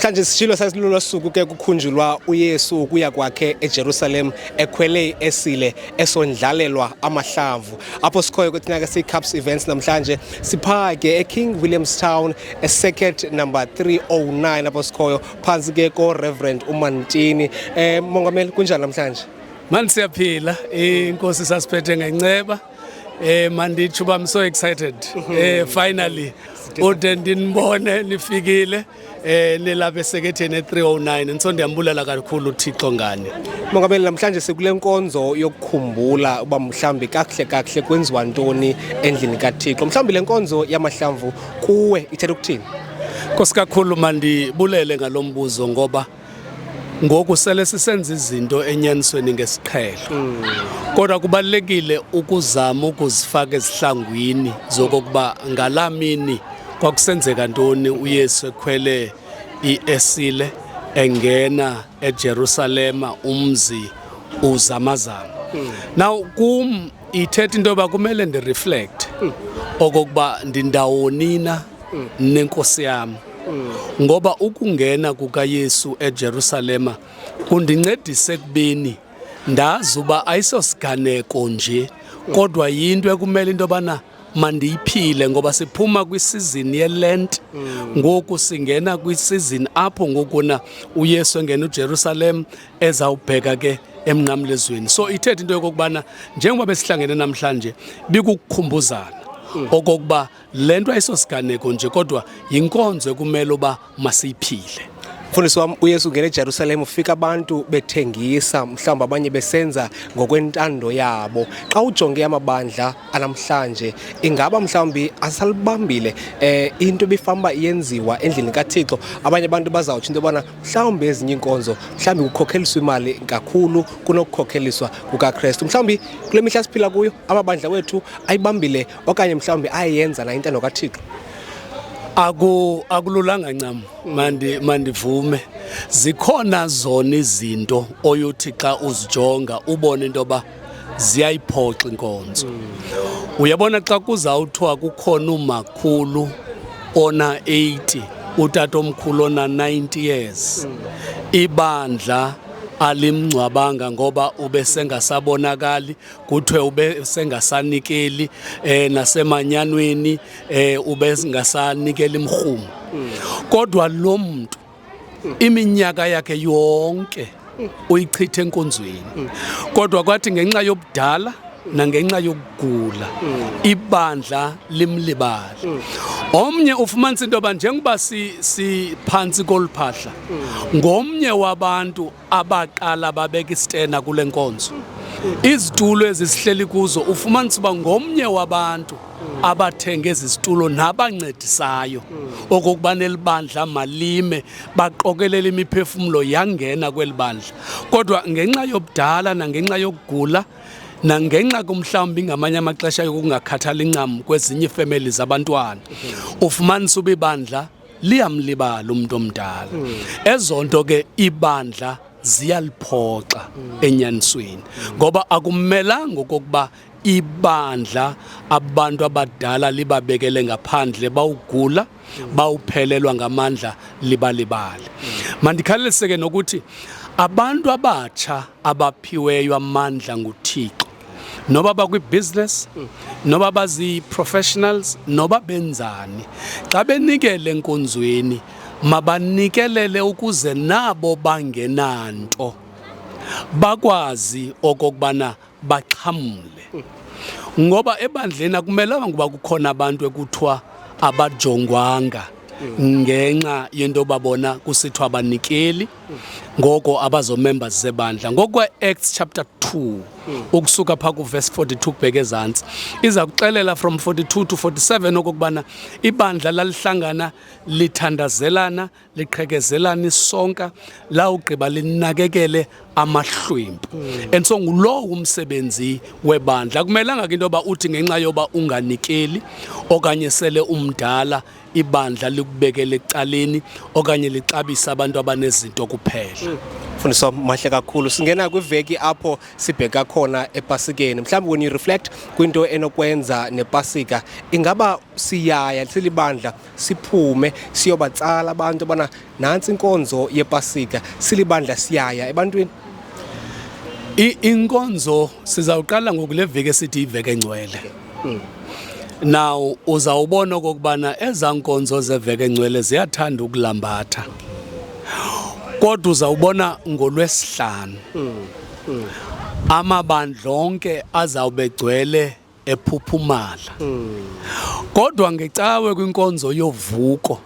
Manje sishilo sasilolo suku ke kukhunjulwa uYesu ukuya kwakhe eJerusalem ekhwele esile esondlalelwa amahlamvu apho sikhoyo kuthina ke siCups events namhlanje siphake eKing Williamstown eCircuit number 309 apho sikhoyo phansi ke ko Reverend uMantini. Mongameli kunjani namhlanje? Manje siyaphila inkosi sasiphethe ngenceba mandithu I'm so excited finally ude ndinibone nifikile nilapha eseketheni 309 nsonto ndiyambulela kakhulu uThixo ngani. Mongameli namhlanje sikule nkonzo yokukhumbula uba mhlambi kahle kwenziwa ntoni endlini kaThixo. Mhlambi le nkonzo yamahlamvu kuwe ithetha ukuthini? Nkosi kakhulu mandibulele ngalombuzo ngoba ngoku sele sisenza izinto enyanisweni ngesiqhelo. Kodwa kubalekile ukuzama ukuzifaka ezihlangwini zokuba ngalamini kwakusenzeka ntoni uYesu ekhwele iesile engena eJerusalema umzi uzamazama. Now kum ithetha into yoba kumele ndireflect okokuba ndindawonina nenkosi yami. Ngoba ukungena kukaYesu eJerusalema kundincedise kubeni ndazi uba ayisosiganeko nje kodwa yinto ekumele into yobana mandiyiphile ngoba siphuma kwisizini yeLent ngoku singena kwisizini apho ngokuna uYesu engena eJerusalem ezawubheka ke emnqamlezweni. So ithetha into yokubana njengoba besihlangene namhlanje bikukukhumbuzana okokuba lento ayisosiganeko nje kodwa yinkonzo ekumele uba masiyiphile. Mfundisi wami uYesu ungena eJerusalem ufika abantu bethengisa mhlawumbe abanye besenza ngokwentando yabo. Xa ujonge amabandla anamhlanje ingaba mhlawumbe asalibambile into ebifamba yenziwa endlini kaThixo. Abanye abantu bazawuthi into yobana mhlawumbe ezinye inkonzo mhlawumbe kukhokheliswa imali kakhulu kunokukhokheliswa kukaKristu. Mhlawumbe kule mihla siphila kuyo amabandla wethu ayibambile okanye mhlawumbe ayenza na intando kaThixo. Akululanga ncam mandivume zikhona zona izinto oyothi xa uzijonga ubone into yoba ziyayiphoxa inkonzo. Uyabona xa kuzawuthiwa kukhona umakhulu ona 80 utatomkhulu ona 90 years ibandla alimngcwabanga ngoba ubesengasabonakali kuthiwe ubesengasanikeli nasemanyanweni ubesengasanikeli imrhumo. Kodwa lo muntu iminyaka yakhe yonke uyichithe enkonzweni kodwa kwathi ngenxa yobudala nangenxa yokugula ibandla limlibala. Omnye ufumanisa into yoba njengoba siphansi koluphahla ngomnye wabantu abaqala babeka istena kule nkonzo izitulo ezisihleli kuzo ufumanisa uba ngomnye wabantu abathenga ezizitulo nabancedisayo okokuba nelibandla malime baqokelela imiphefumulo yangena kwelibandla. Kodwa ngenxa yobudala nangenxa yokugula nangenxa kumhlawumbi ngamanye amaxesha yokungakhathali incam kwezinye ifamily zabantwana ufumanisa uba ibandla liyamlibala umuntu omdala. Ezonto ke ibandla ziyaliphoxa enyanisweni ngoba akumelanga okokuba ibandla abantu abadala libabekele ngaphandle bawugula bawuphelelwa ngamandla libalibale. Mandikhalelise ke nokuthi abantu abatsha abaphiweyo amandla nguThixo noba bakwi-business noba bazi-professionals noba benzani xa benikele enkonzweni mabanikelele ukuze nabo bangenanto bakwazi okokubana baxhamle. Ngoba ebandleni akumelanga ukuba kukhona abantu ekuthiwa abajongwanga ngenxa yento babona kusithiwa abanikeli ngoko abazo-members zebandla. Ngokwe-Acts chapter 2 ukusuka phaa kuverse 42 kubheka ezantsi iza kuxelela from 42 to 47 okokubana ibandla lalihlangana lithandazelana liqhekezelana isonka lawugqiba linakekele amahlwempu. And so ngulowo umsebenzi webandla. Akumelanga ke into yoba uthi ngenxa yoba unganikeli okanye sele umdala ibandla likubekele ecaleni okanye lixabisa abantu abanezinto kuphela. Mfundisi mahle kakhulu singena kwiveki apho sibheka khona ePasikeni mhlawumbe when you reflect kwinto enokwenza nePasika ingaba siyaya silibandla siphume siyobatsala abantu bana nansi inkonzo yePasika silibandla siyaya ebantwini. Inkonzo sizawuqala ngokuleveki esithi iveke engcwele. Now uzawubona okubana ezankonzo zeveke engcwele ziyathanda ukulambatha. Kodwa uzawubona ngoLwesihlanu amabandla onke azawube egcwele ephuphumala. Kodwa ngecawe kwinkonzo yovuko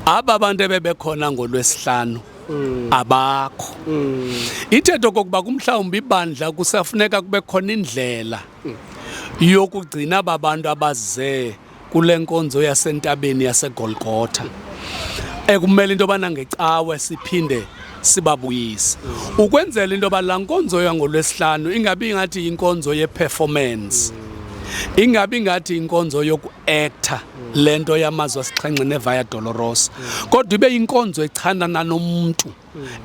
aba bantu bebekhona ngoLwesihlanu abakho. Ithetho kokuba kumhlawumbi ibandla kusafuneka kube khona indlela yokugcina ababantu abaze kule nkonzo yasentabeni yaseGolgotha. Ekumele into bana ngecawe siphinde sibabuyise ukwenzela into balaa nkonzo yangoLwesihlanu ingabi ngathi inkonzo ye-performance, ingabi ngathi inkonzo yoku-acta lento yamazwi asixhenxe neVia Dolorosa, kodwa ibe inkonzo echanana nomuntu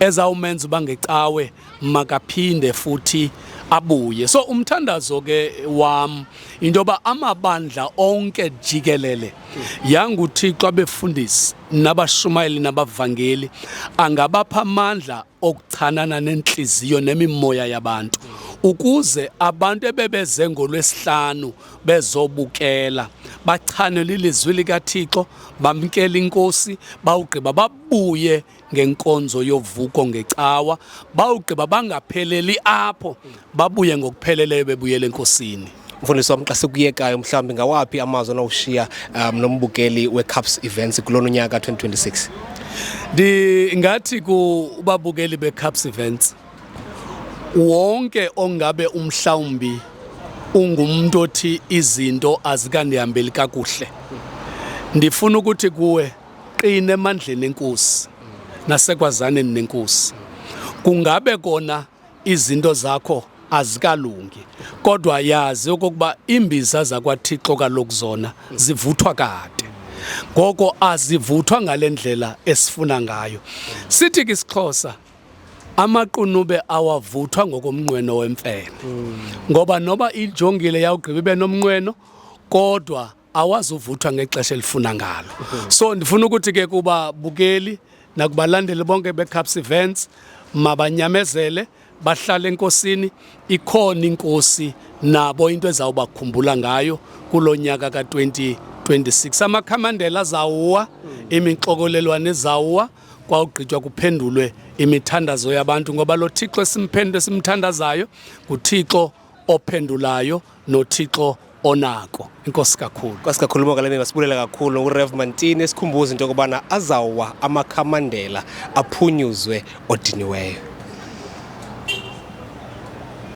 ezawumenza uba ngecawe makaphinde futhi abuye. So umthandazo ke wam into yoba amabandla onke jikelele yanguThixo abefundisi nabashumayeli nabavangeli angabapha amandla okuchanana nenhliziyo nemimoya yabantu ukuze abantu ebebeze ngoLwesihlanu bezobukela bachanele ilizwi likaThixo bamkele inkosi bawugqiba babuye ngenkonzo yovuko ngecawa bawugqiba bangapheleli apho babuye ngokupheleleyo bebuyele enkosini. Mfundisi wami xa sikuyekayo mhlawumbi ngawaphi amazwi onawushiya nombukeli weCups Events kulona nyaka 2026? Ndingathi kubabukeli beCups Events wonke ongabe umhlawumbi ungumuntu othi izinto azikandihambeli kakuhle, ndifuna ukuthi kuwe qine emandleni enkosi nasekwazaneni nenkosi. Kungabe kona izinto zakho azikalungi kodwa yazi okokuba imbiza zakwaThixo kaloku zona zivuthwa kade, ngoko azivuthwa ngalendlela esifuna ngayo. Sithi ke isiXhosa amaqunube awavuthwa ngokomnqweno wemfene, ngoba noba ijongile yawugqiba ibe nomnqweno kodwa awazuvuthwa ngexesha elifuna ngalo. So ndifuna ukuthi ke kuba bukeli nakubalandeli bonke beCups Events mabanyamezele bahlale enkosini, ikhona inkosi nabo into ezawubakhumbula ngayo kulo nyaka ka-2026. Amakhamandela azawuwa, imixokolelwane ezawuwa, kwawugqitywa kuphendulwe imithandazo yabantu ngoba lo Thixo esimthandazayo nguThixo ophendulayo noThixo onako. Inkosi kakhulu. Inkosi kakhulu Mongameli, ngasibulela kakhulu uRev Mantini esikhumbuza into yokubana azawuwa amakhamandela aphunyuzwe odiniweyo.